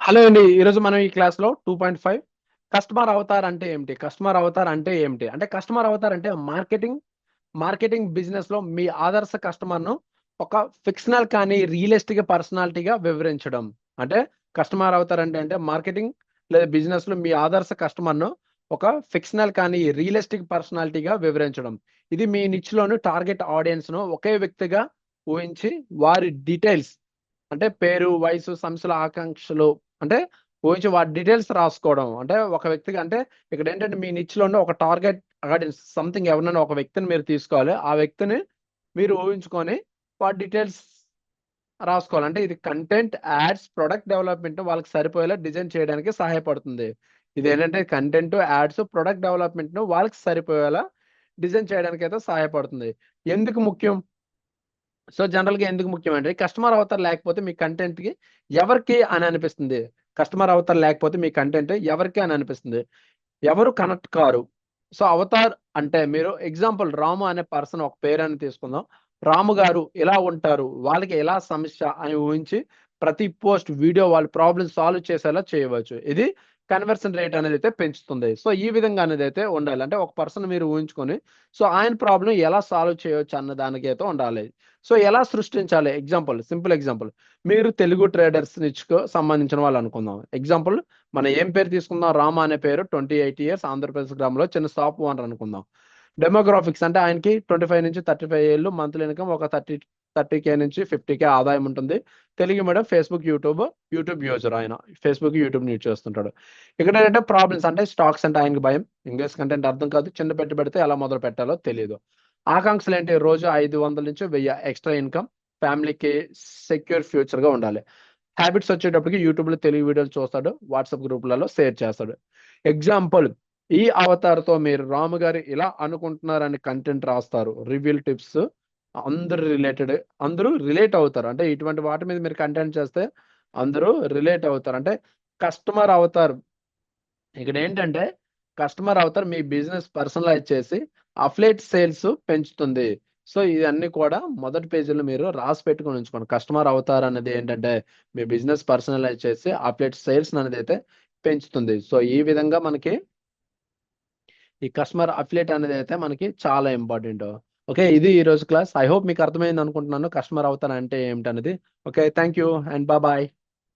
Hello అండి. ఈరోజు మనం ఈ క్లాస్‌లో 2.5 కస్టమర్ అవతార్ అంటే ఏమిటి? కస్టమర్ అవతార్ అంటే ఏమిటి? అంటే కస్టమర్ అవతార్ అంటే మార్కెటింగ్ బిజినెస్‌లో మీ ఆదర్శ కస్టమర్‌ను ఒక ఫిక్షనల్ కానీ రియలిస్టిక్ పర్సనాలిటీగా వివరించడం. అంటే కస్టమర్ అవతార్ అంటే మార్కెటింగ్ లేదా బిజినెస్‌లో మీ ఆదర్శ కస్టమర్‌ను ఒక ఫిక్షనల్ కానీ రియలిస్టిక్ పర్సనాలిటీగా వివరించడం. ఇది మీ నిచ్‌లోని టార్గెట్ ఆడియన్స్‌ను ఒకే వ్యక్తిగా ఊహించి వారి డీటెయిల్స్ అంటే పేరు, వయసు, సంస్థల ఆకాంక్షలు అంటే ఊహించి వాటి డీటెయిల్స్ రాసుకోవడం. అంటే ఒక వ్యక్తికి అంటే ఇక్కడేంటంటే మీ నిచ్‌లోనే ఒక టార్గెట్ ఆడియన్స్ సంథింగ్ ఎవరినైనా ఒక వ్యక్తిని మీరు తీసుకోవాలి. ఆ వ్యక్తిని మీరు ఊహించుకొని వాటి డీటెయిల్స్ రాసుకోవాలి. అంటే ఇది కంటెంట్, యాడ్స్, ప్రొడక్ట్ డెవలప్‌మెంట్ వాళ్ళకి సరిపోయేలా డిజైన్ చేయడానికి సహాయపడుతుంది. ఇదేంటంటే కంటెంట్, యాడ్స్, ప్రొడక్ట్ డెవలప్‌మెంట్‌ను వాళ్ళకి సరిపోయేలా డిజైన్ చేయడానికైతే సహాయపడుతుంది. ఎందుకు ముఖ్యం? సో, జనరల్‌గా ఎందుకు ముఖ్యమంటే కస్టమర్ అవతార్ లేకపోతే మీ కంటెంట్‌కి ఎవరికి అని అనిపిస్తుంది. కస్టమర్ అవతార్ లేకపోతే మీ కంటెంట్ ఎవరికి అని అనిపిస్తుంది. ఎవరు కనెక్ట్ కారు. సో, అవతార్ అంటే మీరు ఎగ్జాంపుల్ రాము అనే పర్సన్ ఒక పేరని తీసుకుందాం. రాము గారు ఇలా ఉంటారు. వాళ్ళకి ఎలా సమస్య అని ఊహించి ప్రతి పోస్ట్, వీడియో వాళ్ళ ప్రాబ్లమ్ సాల్వ్ చేసేలా చేయవచ్చు. ఇది కన్వర్షన్ రేట్ అనేదైతే పెంచుతుంది. సో, ఈ విధంగా అనేదైతే ఉండాలి. అంటే ఒక పర్సన్ మీరు ఊహించుకొని సో, ఆయన ప్రాబ్లమ్ ఎలా సాల్వ్ చేయొచ్చు అన్న దానికైతే ఉండాలి. సో, ఎలా సృష్టించాలి? Simple example. మీరు తెలుగు ట్రేడర్స్ నిచ్‌కు సంబంధించిన వాళ్ళనుకుందాం. ఎగ్జాంపుల్ మనం ఏం పేరు తీసుకుందాం? రామ అనే పేరు 28 ఇయర్స్ ఆంధ్రప్రదేశ్ గ్రామంలో చిన్న షాప్ ఓనర్ అనుకుందాం. డెమోగ్రాఫిక్స్ అంటే ఆయనకి 25-35 ఏళ్ళు మంత్లీ ఇన్‌కమ్ ఒక 30K నుంచి 50K ఆదాయం ఉంటుంది. తెలుగు మీడియం యూట్యూబ్ యూజర్ ఆయన. యూట్యూబ్ యూజ్ చేస్తుంటాడు. ఇక్కడేంటంటే ప్రాబ్లమ్స్ అంటే స్టాక్స్ అంటే ఆయనకి భయం. ఇంగ్లీష్ కంటెంట్ అర్థం కాదు. చిన్న పెట్టుబడితో ఎలా మొదలు పెట్టాలో తెలీదు. ఆకాంక్షలేంటి? రోజు 500-1000 ఎక్స్‌ట్రా ఇన్‌కమ్, ఫ్యామిలీకి సెక్యూర్ ఫ్యూచర్‌గా ఉండాలి. హ్యాబిట్స్ వచ్చేటప్పటికి యూట్యూబ్‌లో తెలుగు వీడియోలు చూస్తాడు. వాట్సాప్ గ్రూప్‌లలో షేర్ చేస్తాడు. ఎగ్జాంపుల్ ఈ అవతార్‌తో మీరు రాము గారు ఇలా అనుకుంటున్నారని కంటెంట్ రాస్తారు. రివ్యూల్ టిప్స్ అందరూ రిలేటెడ్ అందరూ రిలేట్ అవుతారు. అంటే ఇటువంటి వాటి మీద మీరు కంటెంట్ చేస్తే అందరూ రిలేట్ అవుతారు. అంటే కస్టమర్ అవతార్ ఇక్కడేంటంటే కస్టమర్ అవతార్ మీ బిజినెస్ పర్సనలైజ్ చేసి అఫిలియేట్ సేల్స్ పెంచుతుంది. సో, ఇవన్నీ కూడా మొదటి పేజీలో మీరు రాసి పెట్టుకొని ఉంచుకోండి. కస్టమర్ అవతార్ అనేది ఏంటంటే మీ బిజినెస్ పర్సనలైజ్ చేసి అఫిలియేట్ సేల్స్ అనేదైతే పెంచుతుంది. సో, ఈ విధంగా మనకి ఈ కస్టమర్ అఫిలియేట్ అనేదైతే మనకి చాలా ఇంపార్టెంట్. ఓకే. ఇది ఈరోజు క్లాస్. ఐ హోప్ మీకు అర్థమైంది అనుకుంటున్నాను. కస్టమర్ అవతార్ అంటే ఏమిటనేది. Okay. Thank you and bye.